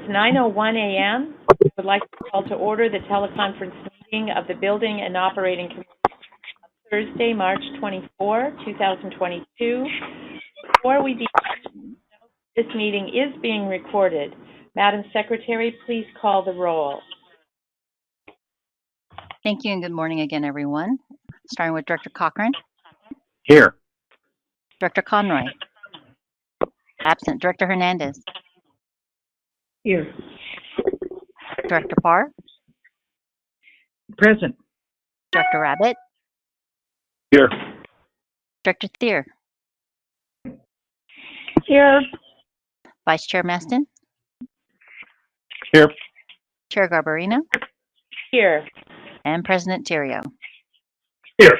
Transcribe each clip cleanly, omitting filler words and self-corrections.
It's 9:01 a.m. I would like to call to order the teleconference meeting of the Building and Operating Committee on Thursday, March 24, 2022. Before we begin, this meeting is being recorded. Madam Secretary, please call the roll. Thank you and good morning again, everyone. Starting with Director Cochran. Here. Director Conroy. Absent. Director Hernandez. Here. Director Parr. Present. Director Rabbit. Here. Director Thier. Here. Vice Chair Maston. Here. Chair Garbarino. Here. And President Terrio. Here.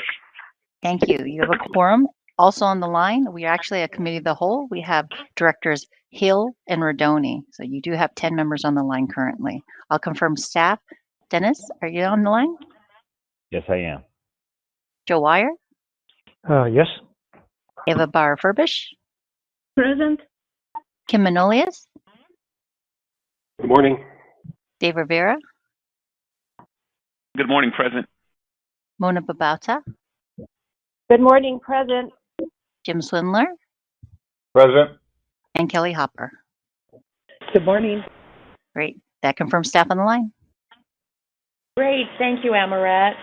Thank you. You have a quorum. Also on the line, we are actually a committee of the whole. We have Directors Hill and Rodoni. So you do have 10 members on the line currently. I'll confirm staff. Dennis, are you on the line? Yes, I am. Joe Wire. Yes. Eva Barr-Furbish. Present. Kim Manolius. Good morning. Dave Rivera. Good morning, President. Mona Babauta. Good morning, Present. Jim Swindler. President. And Kelly Hopper. Good morning. Great. That confirms staff on the line. Great. Thank you, Amaret.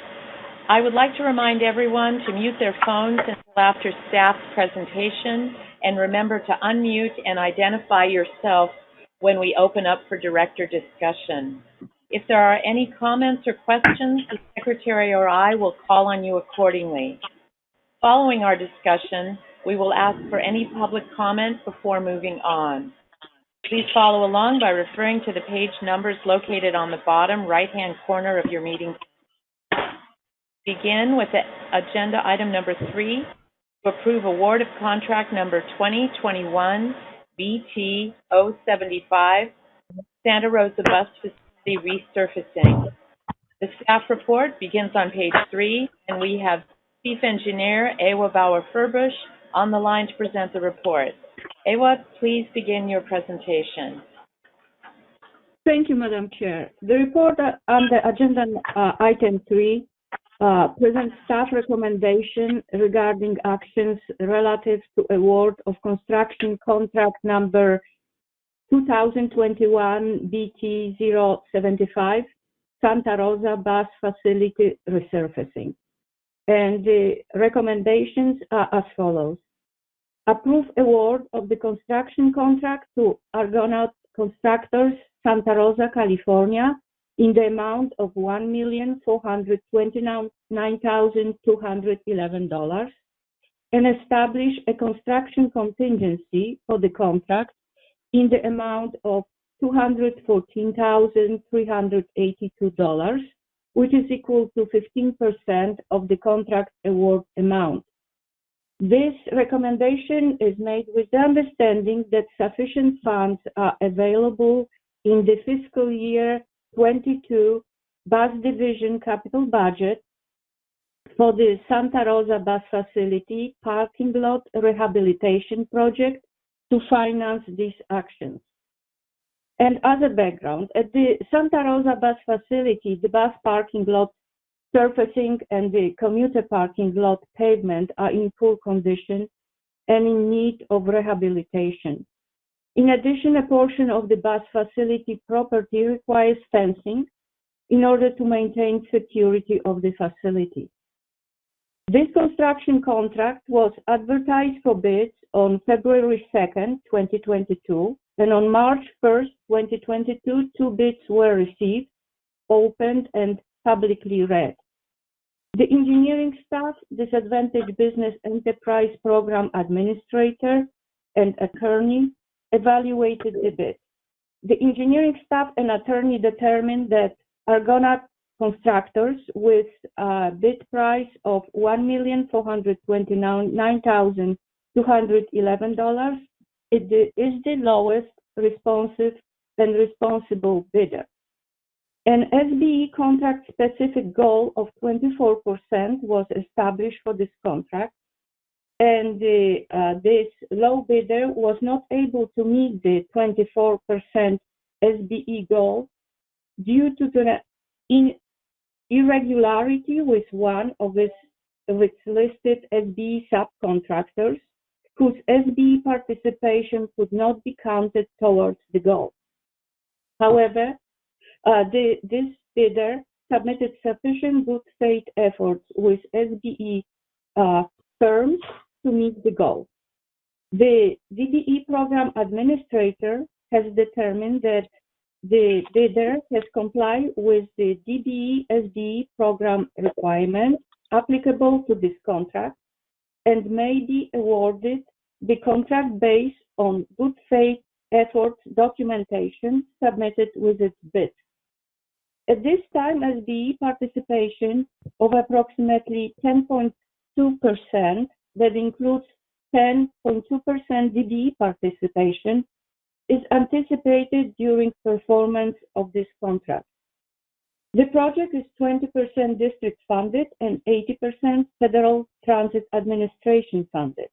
I would like to remind everyone to mute their phones until after staff's presentation, and remember to unmute and identify yourself when we open up for director discussion. If there are any comments or questions, the Secretary or I will call on you accordingly. Following our discussion, we will ask for any public comment before moving on. Please follow along by referring to the page numbers located on the bottom right-hand corner of your meeting. Begin with the agenda item number 3, to approve award of contract number 2021 BT 075, Santa Rosa Bus Facility Resurfacing. The staff report begins on page 3, and we have Chief Engineer Ewa Bauer-Furbush on the line to present the report. Ewa, please begin your presentation. Thank you, Madam Chair. The report on the agenda item 3 presents staff recommendation regarding actions relative to award of construction contract number 2021 BT 075, Santa Rosa Bus Facility Resurfacing. And the recommendations are as follows. Approve award of the construction contract to Argonaut Constructors, Santa Rosa, California, in the amount of $1,429,211, and establish a construction contingency for the contract in the amount of $214,382, which is equal to 15% of the contract award amount. This recommendation is made with the understanding that sufficient funds are available in the fiscal year 22 Bus Division capital budget for the Santa Rosa Bus Facility parking lot rehabilitation project to finance these actions. And as a background, at the Santa Rosa Bus Facility, the bus parking lot surfacing and the commuter parking lot pavement are in poor condition and in need of rehabilitation. In addition, a portion of the bus facility property requires fencing in order to maintain security of the facility. This construction contract was advertised for bids on February 2nd, 2022, and on March 1st, 2022, 2 bids were received, opened, and publicly read. The engineering staff, Disadvantaged Business Enterprise Program Administrator, and attorney evaluated the bid. The engineering staff and attorney determined that Argonaut Constructors, with a bid price of $1,429,211, is the lowest responsive and responsible bidder. An SBE contract specific goal of 24% was established for this contract, and this low bidder was not able to meet the 24% SBE goal due to the irregularity with one of its listed SBE subcontractors, whose SBE participation could not be counted towards the goal. However, this bidder submitted sufficient good faith efforts with SBE firms to meet the goal. The DBE program administrator has determined that the bidder has complied with the DBE SBE program requirements applicable to this contract and may be awarded the contract based on good faith efforts documentation submitted with its bid. At this time, SBE participation of approximately 10.2%, that includes 10.2% DBE participation, is anticipated during performance of this contract. The project is 20% district funded and 80% Federal Transit Administration funded.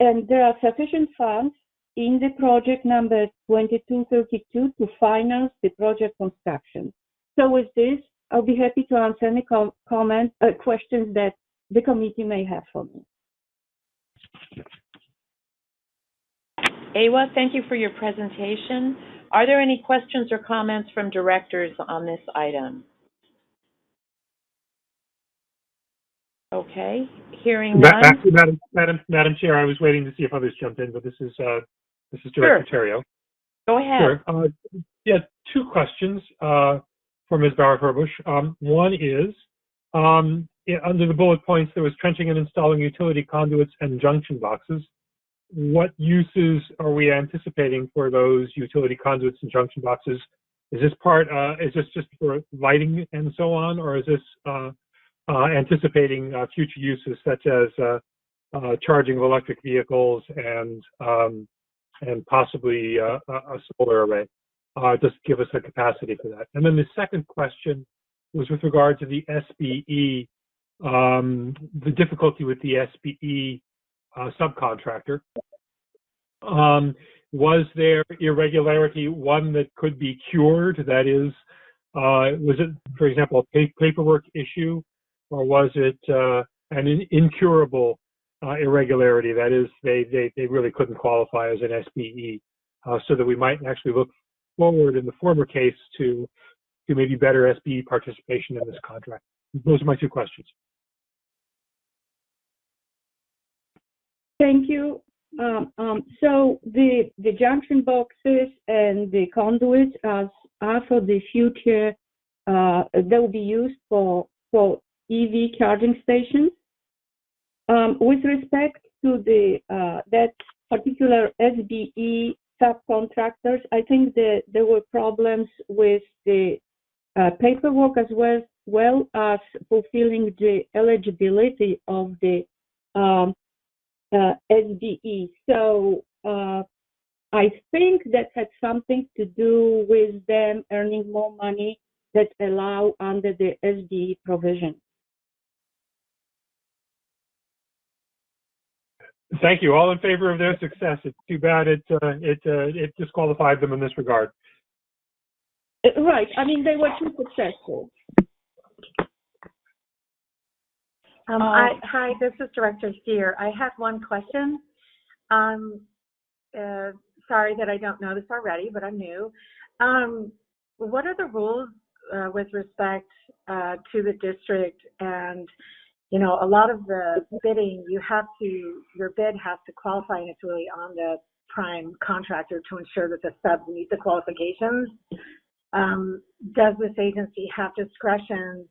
And there are sufficient funds in the project number 2232 to finance the project construction. So with this, I'll be happy to answer any questions that the committee may have for me. Awa, thank you for your presentation. Are there any questions or comments from directors on this item? Okay, hearing none. Actually, Madam Chair, I was waiting to see if others jumped in, but this is Director Terrio. Go ahead. Sure. Yeah, two questions for Ms. Bauer-Herbusch. One is, under the bullet points, there was trenching and installing utility conduits and junction boxes. What uses are we anticipating for those utility conduits and junction boxes? Is this just for lighting and so on, or is this anticipating future uses such as charging of electric vehicles and possibly a solar array? Just give us a capacity for that. And then the second question was with regard to the SBE, the difficulty with the SBE subcontractor. Was there irregularity, one that could be cured? That is, was it, for example, a paperwork issue, or was it an incurable irregularity? That is, they really couldn't qualify as an SBE, so that we might actually look forward in the former case to maybe better SBE participation in this contract. Those are my two questions. Thank you. So the junction boxes and the conduits are for the future. They will be used for EV charging stations. With respect to the that particular SBE subcontractors, I think that there were problems with the paperwork as well as fulfilling the eligibility of the SBE. So I think that had something to do with them earning more money that allow under the SBE provision. Thank you. All in favor of their success. It's too bad it disqualified them in this regard. Right. I mean, they were too successful. Hi, this is Director Steer. I had one question. Sorry that I don't know this already, but I'm new. What are the rules with respect to the district? And, you know, a lot of the bidding, your bid has to qualify, and it's really on the prime contractor to ensure that the subs meet the qualifications. Does this agency have discretion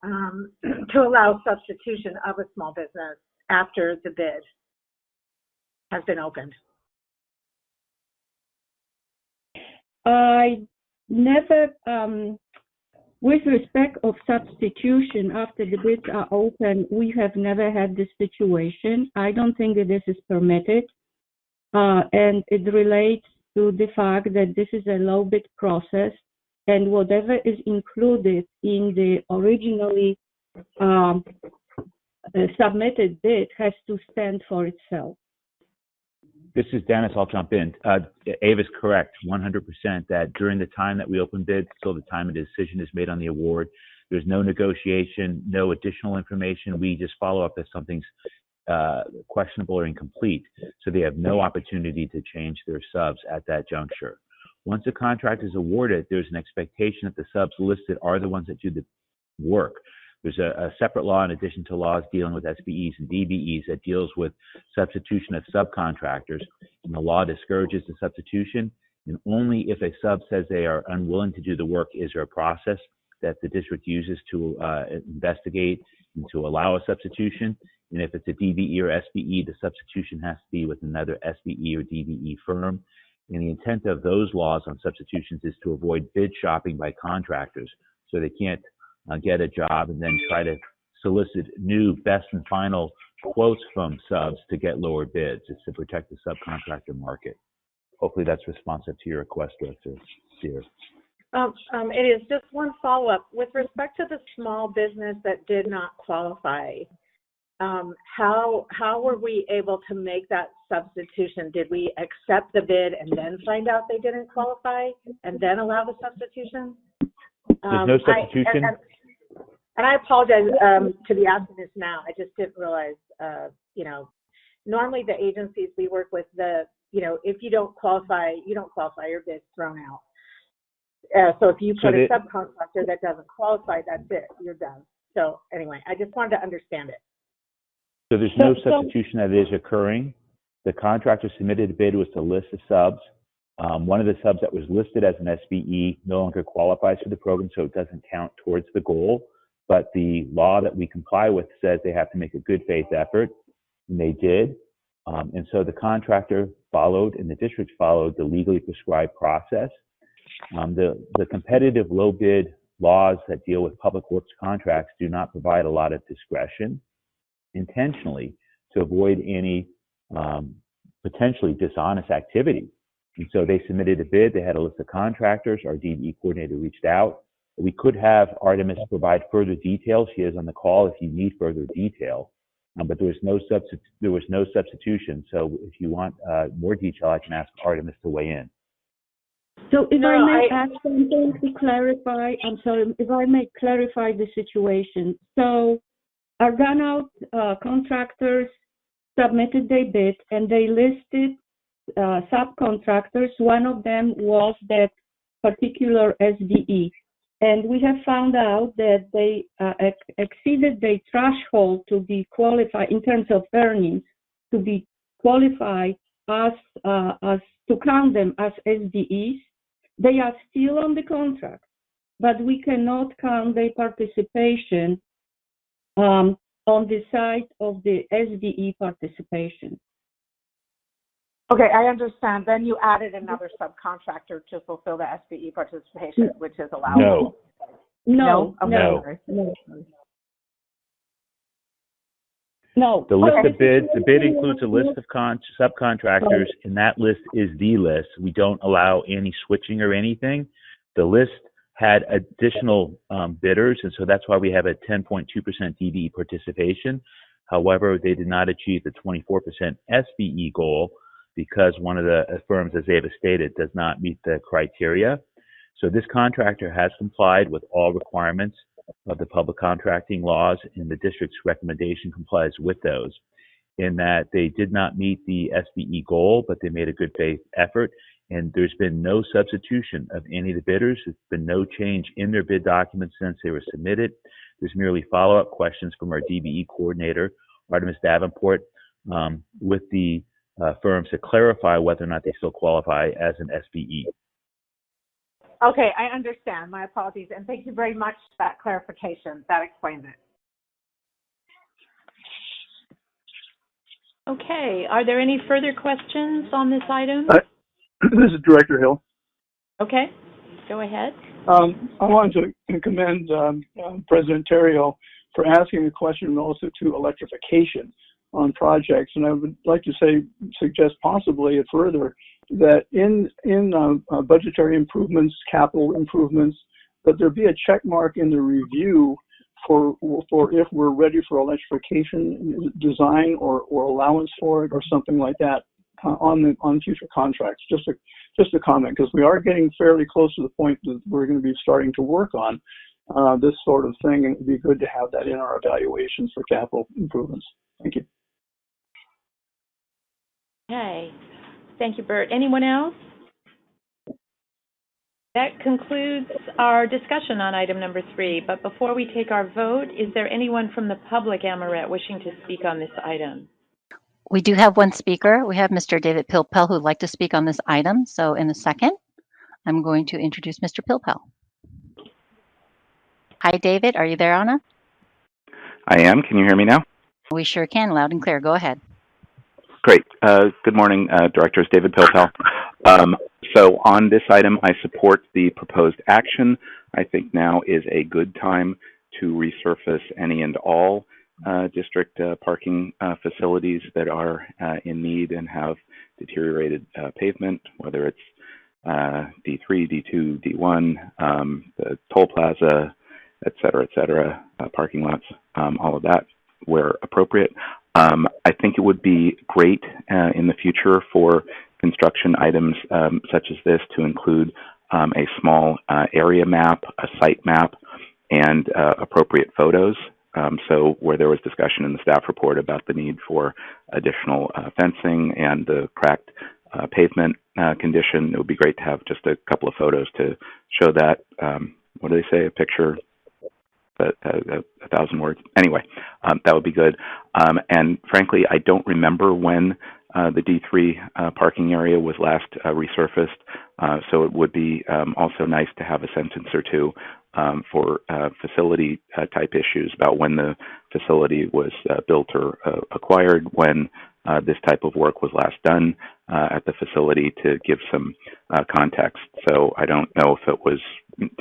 to allow substitution of a small business after the bid has been opened? I never, with respect of substitution after the bids are open, we have never had this situation. I don't think that this is permitted, and it relates to the fact that this is a low bid process, and whatever is included in the originally submitted bid has to stand for itself. This is Dennis. I'll jump in. Ava's correct, 100%, that during the time that we open bids till the time a decision is made on the award, there's no negotiation, no additional information. We just follow up if something's questionable or incomplete. So they have no opportunity to change their subs at that juncture. Once a contract is awarded, there's an expectation that the subs listed are the ones that do the work. There's a separate law in addition to laws dealing with SBEs and DBEs that deals with substitution of subcontractors, and the law discourages the substitution, and only if a sub says they are unwilling to do the work is there a process that the district uses to investigate and to allow a substitution. And if it's a DBE or SBE, the substitution has to be with another SBE or DBE firm. And the intent of those laws on substitutions is to avoid bid shopping by contractors, so they can't get a job and then try to solicit new best and final quotes from subs to get lower bids. It's to protect the subcontractor market. Hopefully that's responsive to your request, Director Sears. It is. Just one follow-up. With respect to the small business that did not qualify, how were we able to make that substitution? Did we accept the bid and then find out they didn't qualify and then allow the substitution? There's no substitution? And I apologize to be asking this now. I just didn't realize, normally the agencies we work with, if you don't qualify, your bid's thrown out. So if you put a subcontractor that doesn't qualify, that's it, you're done. So anyway, I just wanted to understand it. So there's no substitution that is occurring. The contractor submitted a bid with a list of subs. One of the subs that was listed as an SBE no longer qualifies for the program, so it doesn't count towards the goal. But the law that we comply with says they have to make a good faith effort, and they did. And so the contractor followed, and the district followed the legally prescribed process. The competitive low bid laws that deal with public works contracts do not provide a lot of discretion intentionally to avoid any potentially dishonest activity. And so they submitted a bid. They had a list of contractors. Our DBE coordinator reached out. We could have Artemis provide further details. She is on the call if you need further detail. But there was no substitution. So if you want more detail, I can ask Artemis to weigh in. So if I may ask something to clarify, if I may clarify the situation. So Argonaut contractors submitted their bid and they listed subcontractors. One of them was that particular SBE. And we have found out that they exceeded the threshold to be qualified in terms of earnings, to be qualified as to count them as SBEs. They are still on the contract, but we cannot count their participation on the side of the SBE participation. Okay, I understand. Then you added another subcontractor to fulfill the SBE participation, which is allowable. No. The list of bids, the bid includes a list of subcontractors, and that list is the list. We don't allow any switching or anything. The list had additional bidders, and so that's why we have a 10.2% DBE participation. However, they did not achieve the 24% SBE goal because one of the firms, as Ava stated, does not meet the criteria. So this contractor has complied with all requirements of the public contracting laws, and the district's recommendation complies with those, in that they did not meet the SBE goal, but they made a good faith effort, and there's been no substitution of any of the bidders. There's been no change in their bid documents since they were submitted. There's merely follow-up questions from our DBE coordinator, Artemis Davenport, with the firms to clarify whether or not they still qualify as an SBE. Okay, I understand. My apologies. And thank you very much for that clarification. That explains it. Okay, are there any further questions on this item? This is Director Hill. Okay, go ahead. I wanted to commend President Terrio for asking a question relative to electrification on projects, and I would like to suggest possibly further that in budgetary improvements, capital improvements, that there be a check mark in the review for if we're ready for electrification design or allowance for it or something like that. on future contracts. Just a comment, because we are getting fairly close to the point that we're going to be starting to work on this sort of thing, and it'd be good to have that in our evaluations for capital improvements. Thank you. Okay. Thank you, Bert. Anyone else? That concludes our discussion on item number 3. But before we take our vote, is there anyone from the public, Amoret, wishing to speak on this item? We do have one speaker. We have Mr. David Pilpel who would like to speak on this item. So in a second, I'm going to introduce Mr. Pilpel. Hi, David. Are you there, Anna? I am. Can you hear me now? We sure can. Loud and clear. Go ahead. Great. Good morning, Directors. David Pilpel. So on this item, I support the proposed action. I think now is a good time to resurface any and all district parking facilities that are in need and have deteriorated pavement, whether it's D3, D2, D1, the toll plaza, et cetera, parking lots, all of that where appropriate. I think it would be great in the future for construction items such as this to include a small area map, a site map, and appropriate photos. So where there was discussion in the staff report about the need for additional fencing and the cracked pavement condition, it would be great to have just a couple of photos to show that. What do they say? A picture, a 1,000 words. Anyway, that would be good. And frankly, I don't remember when the D3 parking area was last resurfaced. So it would be also nice to have a sentence or two for facility type issues about when the facility was built or acquired, when this type of work was last done at the facility, to give some context. So I don't know if it was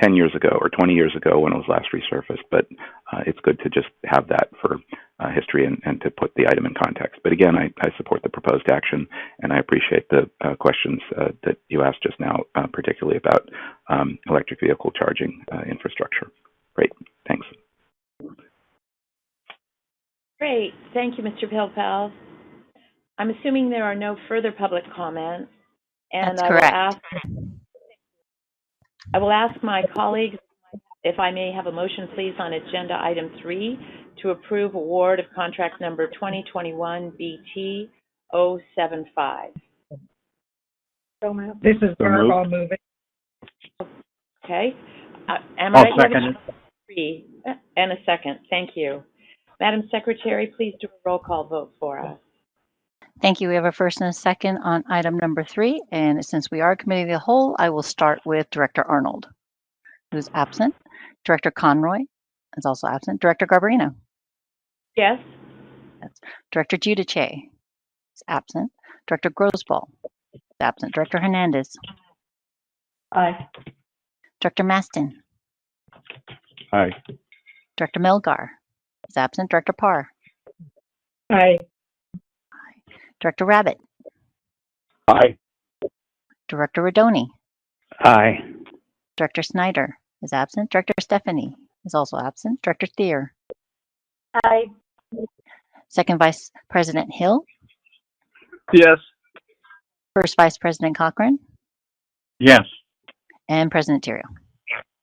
10 years ago or 20 years ago when it was last resurfaced, but it's good to just have that for history and to put the item in context. But again, I support the proposed action, and I appreciate the questions that you asked just now, particularly about electric vehicle charging infrastructure. Great, thanks. Great, thank you, Mr. Pilpel. I'm assuming there are no further public comments, and That's correct. I will ask my colleagues if I may have a motion, please, on agenda item 3 to approve award of contract number 2021 BT 075. This is Barb. I'll move it. Okay. I'll second it. 3 and a second. Thank you. Madam Secretary, please do a roll call vote for us. Thank you. We have a first and a second on item number 3. And since we are committee of the whole, I will start with Director Arnold, who's absent. Director Conroy is also absent. Director Garbarino. Yes. That's Director Giudice is absent. Director Grosball is absent. Director Hernandez. Aye. Director Maston. Aye. Director Melgar is absent. Director Parr. Aye. Director Rabbit. Aye. Director Rodoni. Aye. Director Snyder is absent. Director Stephanie is also absent. Director Thier. Aye. Second Vice President Hill. Yes. First Vice President Cochran. Yes. And President Terrio.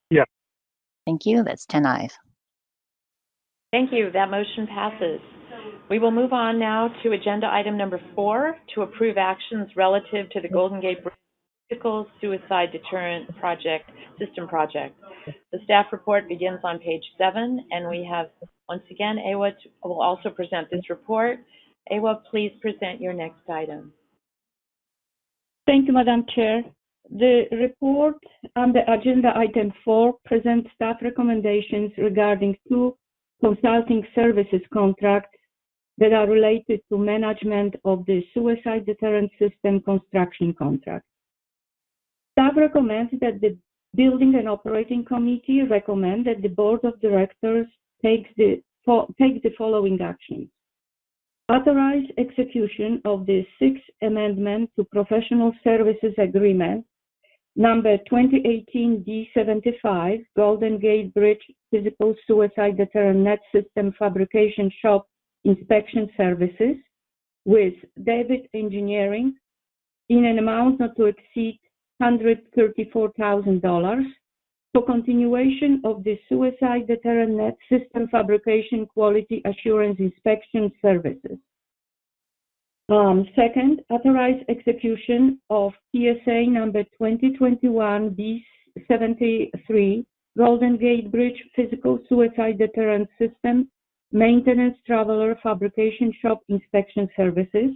Yeah. Thank you. That's 10 ayes. Thank you. That motion passes. We will move on now to agenda item number 4 to approve actions relative to the Golden Gate Bridge Vehicle Suicide Deterrent Project System Project. The staff report begins on page 7, and we have, once again, Awa will also present this report. Awa, please present your next item. Thank you, Madam Chair. The report under agenda item 4 presents staff recommendations regarding 2 consulting services contracts that are related to management of the Suicide Deterrent System construction contract. Staff recommends that the Building and Operating Committee recommend that the Board of Directors take the following actions. Authorize execution of the 6th Amendment to Professional Services Agreement, number 2018-D75, Golden Gate Bridge Physical Suicide Deterrent Net System Fabrication Shop Inspection Services with David Engineering in an amount not to exceed $134,000 for continuation of the suicide deterrent net system fabrication quality assurance inspection services. Second, authorize execution of PSA number 2021 B73 Golden Gate Bridge Physical Suicide Deterrent System Maintenance Traveler Fabrication Shop Inspection Services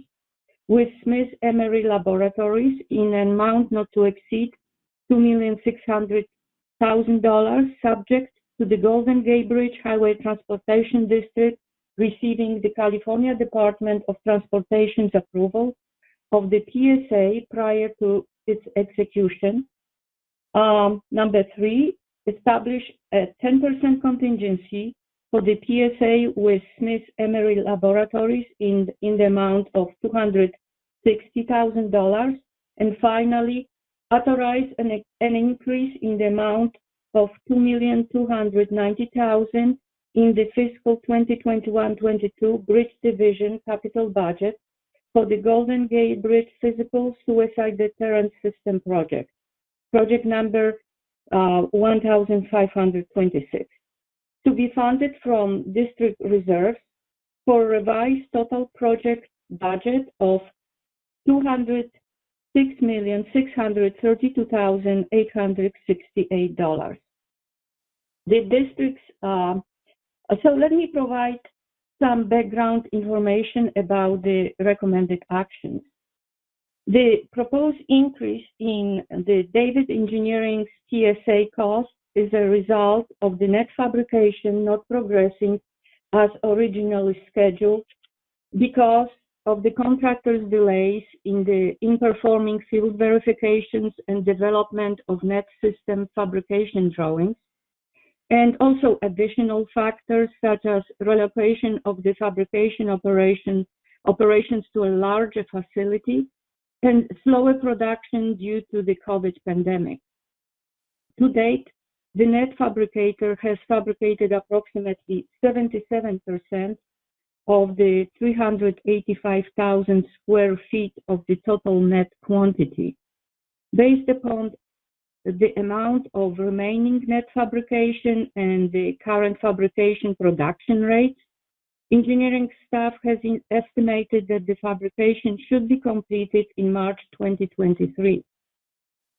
with Smith Emery Laboratories in an amount not to exceed $2,600,000, subject to the Golden Gate Bridge Highway Transportation District receiving the California Department of Transportation's approval of the PSA prior to its execution. Number three, establish a 10% contingency for the PSA with Smith Emery Laboratories in the amount of $260,000. And finally, authorize an increase in the amount of $2,290,000 in the fiscal 2021-22 Bridge Division capital budget for the Golden Gate Bridge Physical Suicide Deterrent System project, project number 1526, to be funded from district reserves for a revised total project budget of $206,632,868. The district's So let me provide some background information about the recommended actions. The proposed increase in the David Engineering's TSA cost is a result of the net fabrication not progressing as originally scheduled because of the contractor's delays in performing field verifications and development of net system fabrication drawings, and also additional factors such as relocation of the fabrication operations to a larger facility and slower production due to the COVID pandemic. To date, the net fabricator has fabricated approximately 77% of the 385,000 square feet of the total net quantity. Based upon the amount of remaining net fabrication and the current fabrication production rates, engineering staff has estimated that the fabrication should be completed in March 2023.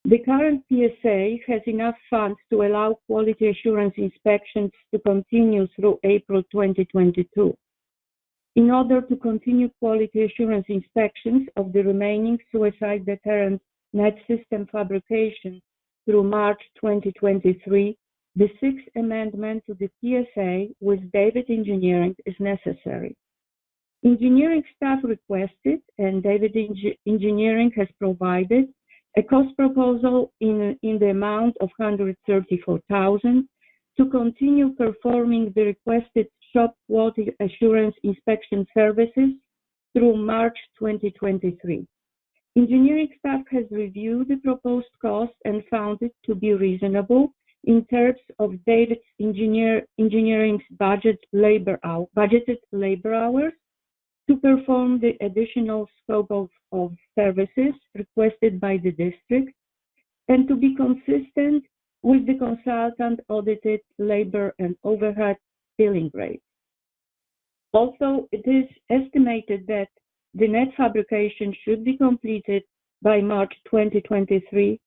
The current PSA has enough funds to allow quality assurance inspections to continue through April 2022. In order to continue quality assurance inspections of the remaining suicide deterrent net system fabrication through March 2023, the sixth amendment to the PSA with David Engineering is necessary. Engineering staff requested, and David Engineering has provided, a cost proposal in the amount of $134,000 to continue performing the requested shop quality assurance inspection services through March 2023. Engineering staff has reviewed the proposed cost and found it to be reasonable in terms of David's Engineering's budgeted labor hours to perform the additional scope of services requested by the district and to be consistent with the consultant audited labor and overhead billing rates. Also, it is estimated that the net fabrication should be completed by March 2023.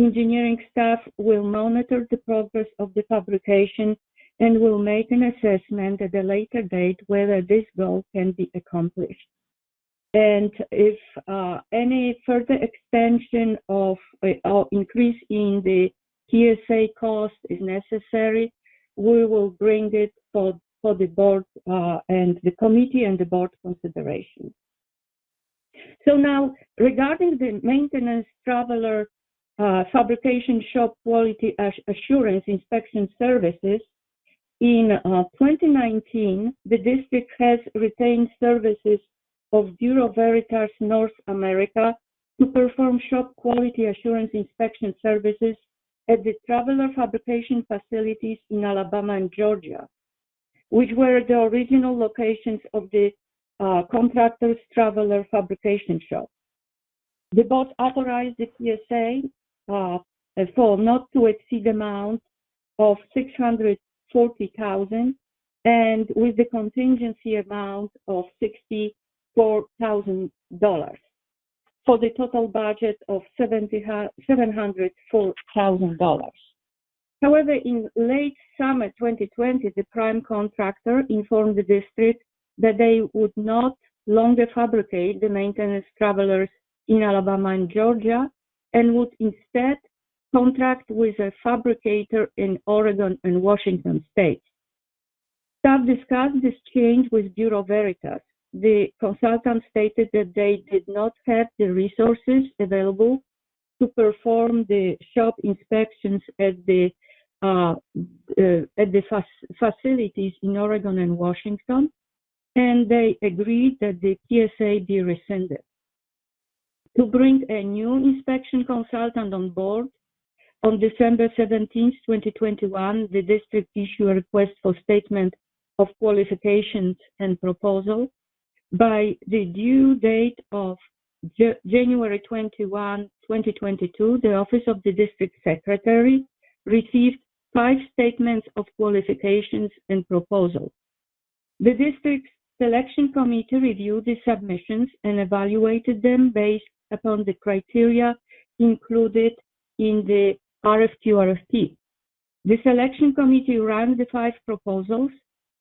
Engineering staff will monitor the progress of the fabrication and will make an assessment at a later date whether this goal can be accomplished. And if any further extension of or increase in the TSA cost is necessary, we will bring it for the board and the committee and the board consideration. So now, regarding the maintenance traveler fabrication shop quality assurance inspection services, in 2019, the district has retained services of Bureau Veritas North America to perform shop quality assurance inspection services at the traveler fabrication facilities in Alabama and Georgia, which were the original locations of the contractor's traveler fabrication shop. The board authorized the TSA for not to exceed amount of $640,000 and with the contingency amount of $64,000 for the total budget of $704,000. However, in late summer 2020, the prime contractor informed the district that they would not longer fabricate the maintenance travelers in Alabama and Georgia and would instead contract with a fabricator in Oregon and Washington states. Staff discussed this change with Bureau Veritas. The consultant stated that they did not have the resources available to perform the shop inspections at the facilities in Oregon and Washington, and they agreed that the TSA be rescinded. To bring a new inspection consultant on board, on December 17, 2021, the district issued a request for statement of qualifications and proposal. By the due date of January 21, 2022, the Office of the District Secretary received 5 statements of qualifications and proposals. The district's selection committee reviewed the submissions and evaluated them based upon the criteria included in the RFQ-RFP. The selection committee ranked the 5 proposals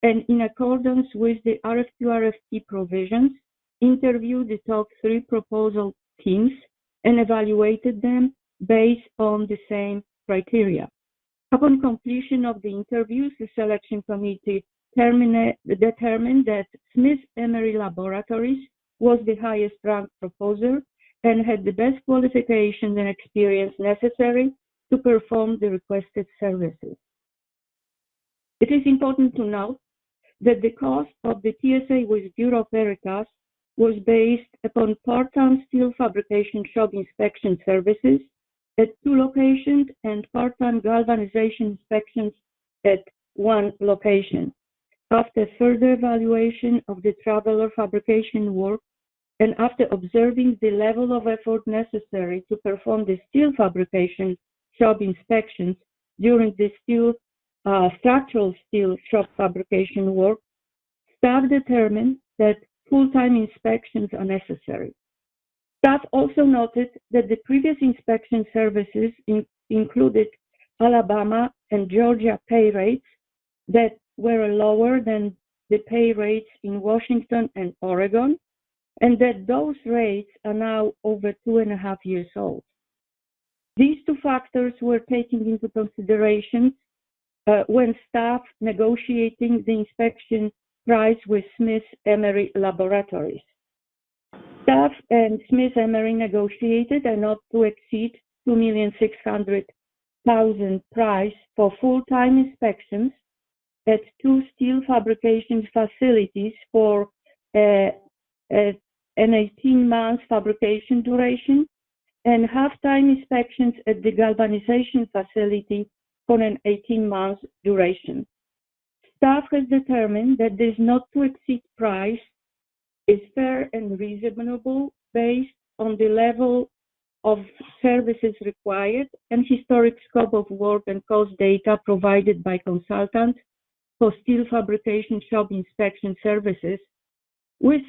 and, in accordance with the RFQ-RFP provisions, interviewed the top 3 proposal teams and evaluated them based on the same criteria. Upon completion of the interviews, the selection committee determined that Smith Emery Laboratories was the highest ranked proposer and had the best qualifications and experience necessary to perform the requested services. It is important to note that the cost of the TSA with Bureau Veritas was based upon part-time steel fabrication shop inspection services at 2 locations and part-time galvanization inspections at 1 location. After further evaluation of the traveler fabrication work and after observing the level of effort necessary to perform the steel fabrication shop inspections during the structural steel shop fabrication work, staff determined that full-time inspections are necessary. Staff also noted that the previous inspection services included Alabama and Georgia pay rates that were lower than the pay rates in Washington and Oregon, and that those rates are now over 2.5 years old. These 2 factors were taken into consideration when staff negotiating the inspection price with Smith Emery Laboratories. Staff and Smith Emery negotiated a not to exceed $2,600,000 price for full-time inspections at 2 steel fabrication facilities for an 18-month fabrication duration and half-time inspections at the galvanization facility for an 18-month duration. Staff has determined that this not to exceed price is fair and reasonable based on the level of services required and historic scope of work and cost data provided by consultants for steel fabrication shop inspection services, with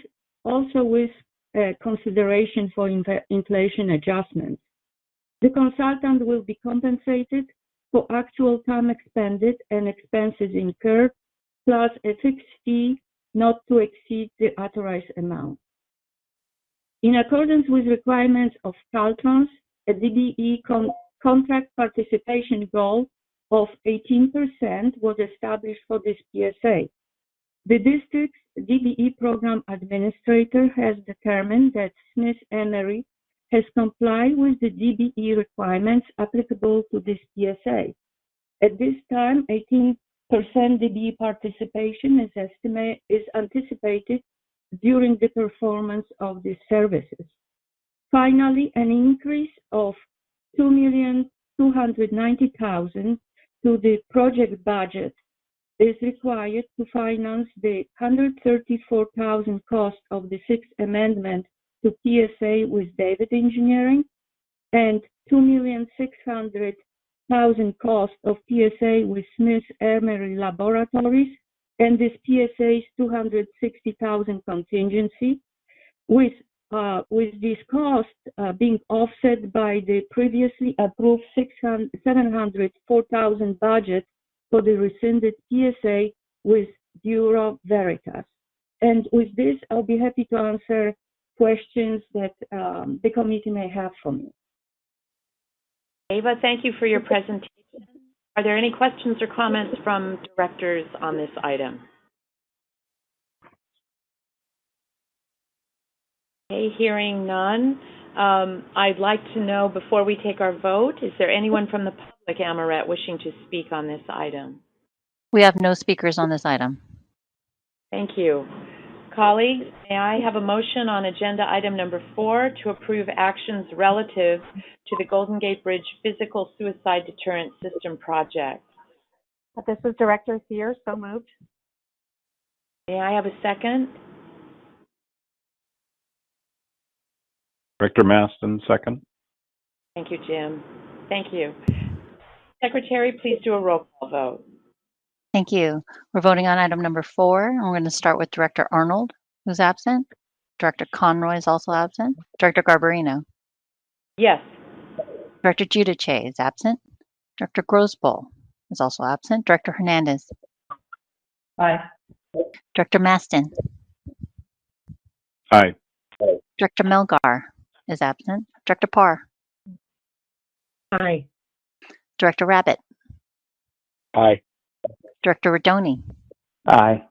consideration for inflation adjustments. The consultant will be compensated for actual time expended and expenses incurred, plus a fixed fee not to exceed the authorized amount. In accordance with requirements of Caltrans, a DBE contract participation goal of 18% was established for this PSA. The district's DBE program administrator has determined that Smith Emery has complied with the DBE requirements applicable to this PSA. At this time, 18% DBE participation is anticipated during the performance of these services. Finally, an increase of $2,290,000 to the project budget is required to finance the $134,000 cost of the 6th Amendment to PSA with David Engineering, and $2,600,000 cost of PSA with Smith Emery Laboratories, and this PSA's $260,000 contingency, with this cost being offset by the previously approved $704,000 budget for the rescinded PSA with Bureau Veritas. And with this, I'll be happy to answer questions that the committee may have for me. Ava, thank you for your presentation. Are there any questions or comments from directors on this item? Okay, hearing none. I'd like to know, before we take our vote, is there anyone from the public, Amaret, wishing to speak on this item? We have no speakers on this item. Thank you. Colleagues, may I have a motion on agenda item number 4 to approve actions relative to the Golden Gate Bridge Physical Suicide Deterrent System project? This is Director Thier, so moved. May I have a second? Director Maston, second. Thank you, Jim. Thank you. Secretary, please do a roll call vote. Thank you. We're voting on item number 4, and we're going to start with Director Arnold, who's absent. Director Conroy is also absent. Director Garbarino. Yes. Director Giudice is absent. Director Grosboll is also absent. Director Hernandez. Aye. Director Maston. Aye. Director Melgar is absent. Director Parr. Aye. Director Rabbit. Aye. Director Rodoni. Aye.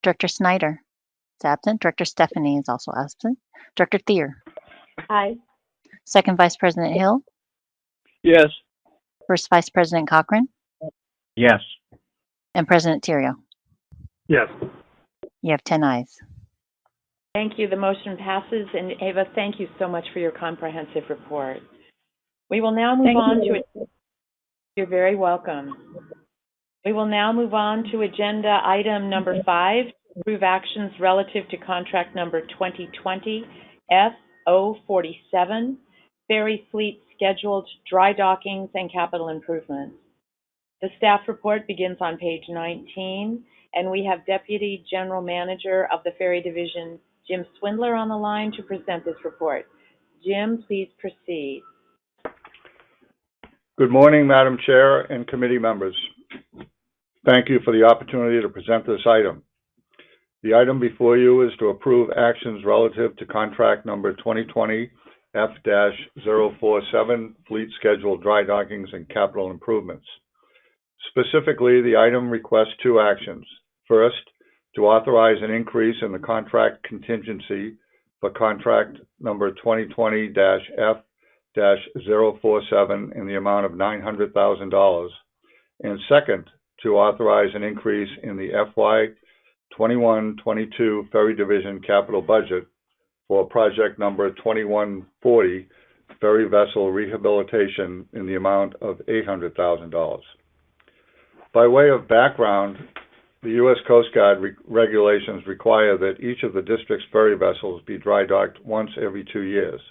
Director Snyder is absent. Director Stephanie is also absent. Director Thier. Aye. Second Vice President Hill. Yes. First Vice President Cochran. Yes. And President Theriault. Yes. You have 10 ayes. Thank you. The motion passes. And Ava, thank you so much for your comprehensive report. We will now move on to it. You're very welcome. We will now move on to agenda item number 5, approve actions relative to contract number 2020 F047, Ferry Fleet Scheduled Dry Dockings and Capital Improvements. The staff report begins on page 19, and we have Deputy General Manager of the Ferry Division, Jim Swindler, on the line to present this report. Jim, please proceed. Good morning, Madam Chair and committee members. Thank you for the opportunity to present this item. The item before you is to approve actions relative to contract number 2020 F-047, Fleet Scheduled Dry Dockings and Capital Improvements. Specifically, the item requests 2 actions. First, to authorize an increase in the contract contingency for contract number 2020-F-047 in the amount of $900,000. And second, to authorize an increase in the FY 21-22 Ferry Division capital budget for project number 2140, Ferry Vessel Rehabilitation, in the amount of $800,000. By way of background, the U.S. Coast Guard regulations require that each of the district's ferry vessels be dry docked once every 2 years.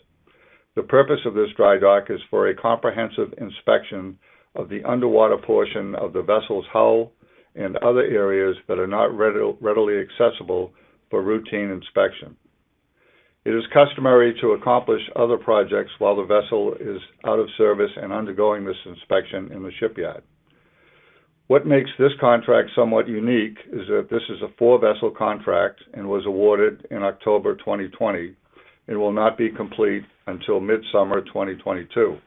The purpose of this dry dock is for a comprehensive inspection of the underwater portion of the vessel's hull and other areas that are not readily accessible for routine inspection. It is customary to accomplish other projects while the vessel is out of service and undergoing this inspection in the shipyard. What makes this contract somewhat unique is that this is a 4-vessel contract and was awarded in October 2020 and will not be complete until midsummer 2022.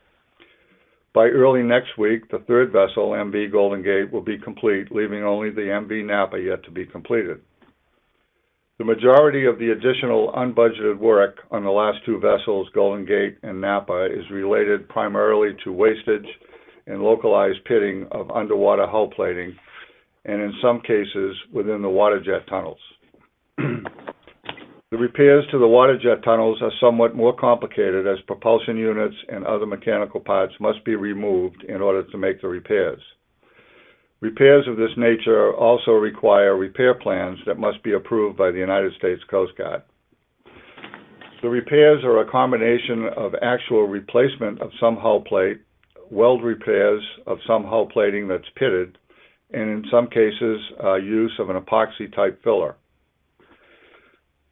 By early next week, the 3rd vessel, MV Golden Gate, will be complete, leaving only the MV Napa yet to be completed. The majority of the additional unbudgeted work on the last 2 vessels, Golden Gate and Napa, is related primarily to wastage and localized pitting of underwater hull plating, and in some cases within the water jet tunnels. The repairs to the water jet tunnels are somewhat more complicated, as propulsion units and other mechanical parts must be removed in order to make the repairs. Repairs of this nature also require repair plans that must be approved by the United States Coast Guard. The repairs are a combination of actual replacement of some hull plate, weld repairs of some hull plating that's pitted, and in some cases, use of an epoxy type filler.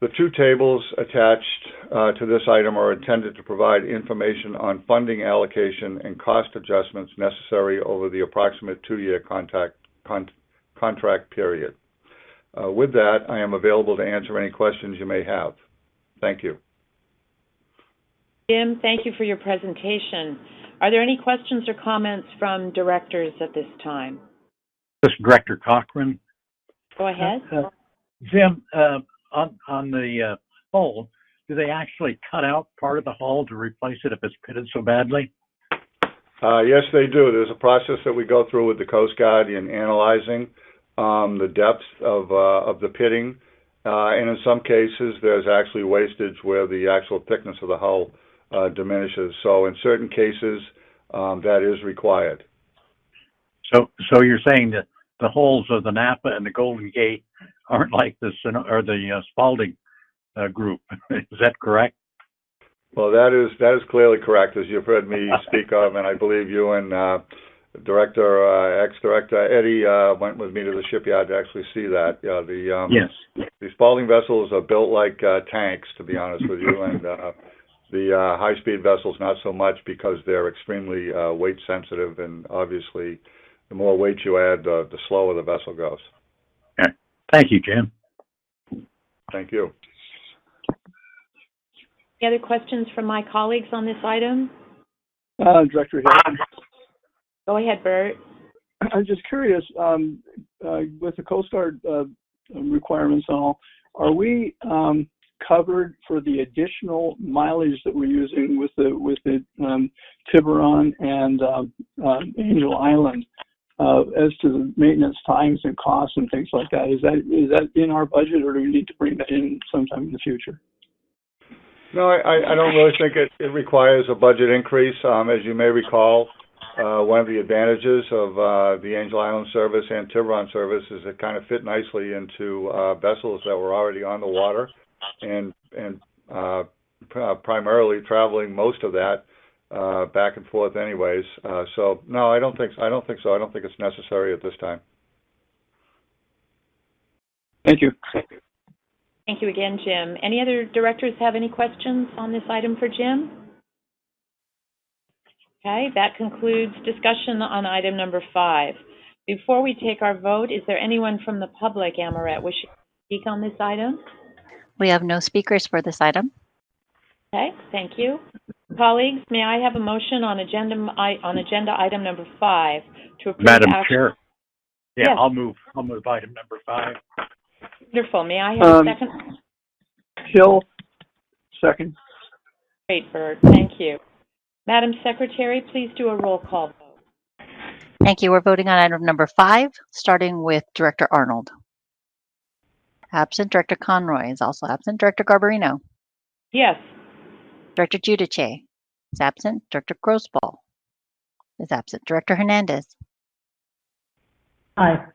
The two tables attached to this item are intended to provide information on funding allocation and cost adjustments necessary over the approximate 2-year contract period. With that, I am available to answer any questions you may have. Thank you. Jim, thank you for your presentation. Are there any questions or comments from directors at this time? This is Director Cochran. Go ahead. Jim, on the hull, do they actually cut out part of the hull to replace it if it's pitted so badly? Yes, they do. There's a process that we go through with the Coast Guard in analyzing the depth of the pitting, and in some cases there's actually wastage where the actual thickness of the hull diminishes. So in certain cases, that is required. So you're saying that the hulls of the Napa and the Golden Gate aren't like the Spalding group. Is that correct? Well, that is clearly correct, as you've heard me speak of, and I believe you and ex-director Eddie went with me to the shipyard to actually see that. Yes. The Spalding vessels are built like tanks, to be honest with you, and the high-speed vessels not so much because they're extremely weight sensitive, and obviously the more weight you add, the slower the vessel goes. Okay. Thank you, Jim. Thank you. Any other questions from my colleagues on this item? Director Hill. Go ahead, Bert. I'm just curious, with the Coast Guard requirements and all, are we covered for the additional mileage that we're using with the Tiburon and Angel Island as to the maintenance times and costs and things like that? Is that in our budget, or do we need to bring that in sometime in the future? No, I don't really think it requires a budget increase. As you may recall, one of the advantages of the Angel Island service and Tiburon service is it kind of fit nicely into vessels that were already on the water and primarily traveling most of that back and forth anyways. So no, I don't think so. I don't think it's necessary at this time. Thank you. Thank you again, Jim. Any other directors have any questions on this item for Jim? Okay, that concludes discussion on item number 5. Before we take our vote, is there anyone from the public, Amoret, wishing to speak on this item? We have no speakers for this item. Okay, thank you. Colleagues, may I have a motion on agenda item number 5 to approve Madam action? Chair. Yeah, Yes. I'll move item number 5. Wonderful. May I have a second? Hill, second. Great, Bert. Thank you. Madam Secretary, please do a roll call vote. Thank you. We're voting on item number 5, starting with Director Arnold. Absent. Director Conroy is also absent. Director Garbarino. Yes. Director Giudice is absent. Director Grossball is absent. Director Hernandez. Aye.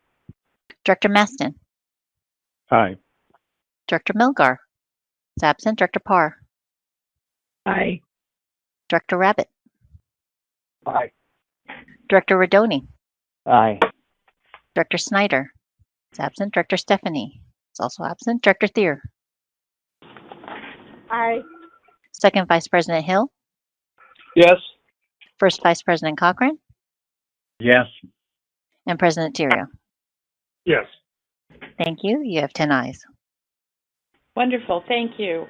Director Maston. Aye. Director Milgar is absent. Director Parr. Aye. Director Rabbit. Aye. Director Rodoni. Aye. Director Snyder is absent. Director Stephanie is also absent. Director Thier. Aye. Second Vice President Hill. Yes. First Vice President Cochran. Yes. And President Theriault. Yes. Thank you. You have 10 ayes. Wonderful. Thank you.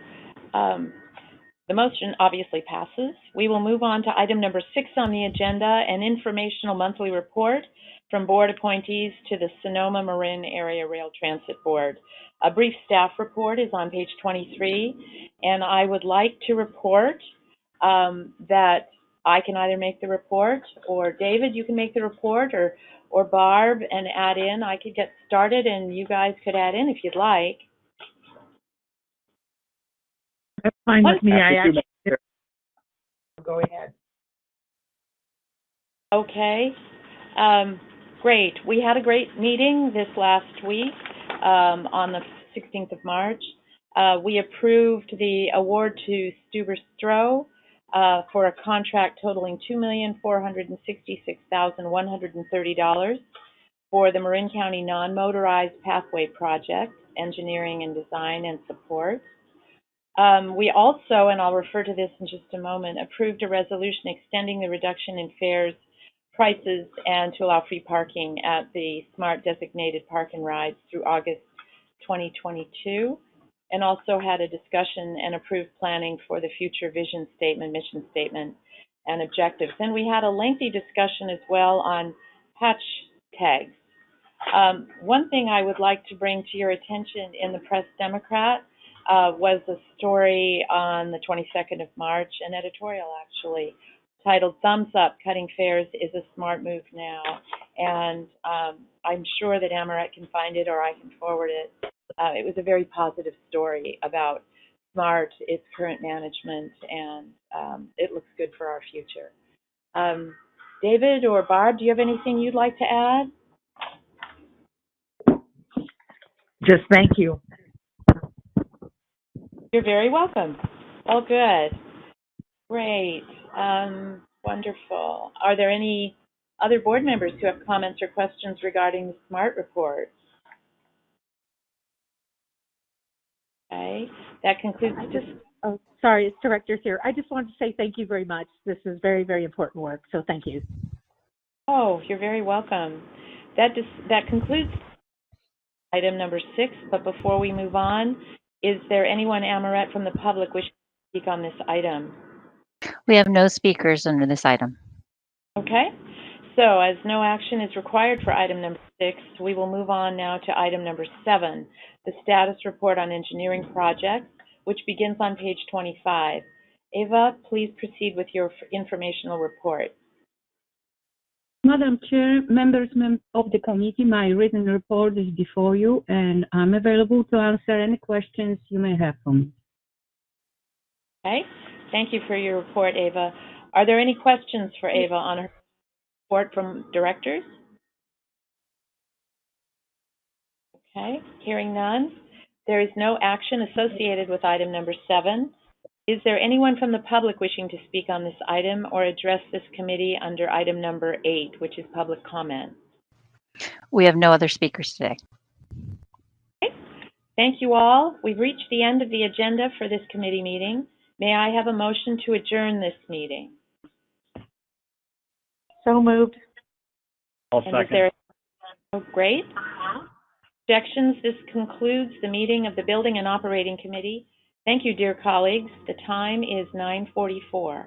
The motion obviously passes. We will move on to item number 6 on the agenda, an informational monthly report from board appointees to the Sonoma Marin Area Rail Transit Board. A brief staff report is on page 23, and I would like to report that I can either make the report, or David, you can make the report, or Barb and add in. I could get started, and you guys could add in if you'd like. That's fine with me. I After actually go ahead. Okay. Great. We had a great meeting this last week on the 16th of March, We approved the award to Stuber Stroh for a contract totaling $2,466,130 for the Marin County Non-Motorized Pathway Project, engineering and design and support. We also, and I'll refer to this in just a moment, approved a resolution extending the reduction in fares prices and to allow free parking at the SMART designated park and rides through August 2022, and also had a discussion and approved planning for the future vision statement, mission statement, and objectives. And we had a lengthy discussion as well on patch tags. One thing I would like to bring to your attention in the Press Democrat was a story on the 22nd of March, an editorial actually, titled "Thumbs Up, Cutting Fares is a Smart Move Now." And I'm sure that Amaret can find it or I can forward it. It was a very positive story about SMART, its current management, and it looks good for our future. David or Barb, do you have anything you'd like to add? Just thank you. You're very welcome. All good. Great. Wonderful. Are there any other board members who have comments or questions regarding the SMART report? Okay. That concludes Oh, sorry, it's directors here. I just wanted to say thank you very much. This is very, very important work, so thank you. Oh, you're very welcome. That concludes item number 6, but before we move on, is there anyone, Amaret, from the public wishing to speak on this item? We have no speakers under this item. Okay. So as no action is required for item number 6, we will move on now to item number 7, the status report on engineering projects, which begins on page 25. Ava, please proceed with your informational report. Madam Chair, members of the committee, my written report is before you, and I'm available to answer any questions you may have for me. Okay. Thank you for your report, Ava. Are there any questions for Ava on her report from directors? Okay. Hearing none. There is no action associated with item number 7. Is there anyone from the public wishing to speak on this item or address this committee under item number 8, which is public comment? We have no other speakers today. Okay. Thank you all. We've reached the end of the agenda for this committee meeting. May I have a motion to adjourn this meeting? So moved. I'll second. Oh, great. Objections? This concludes the meeting of the Building and Operating Committee. Thank you, dear colleagues. The time is 9:44.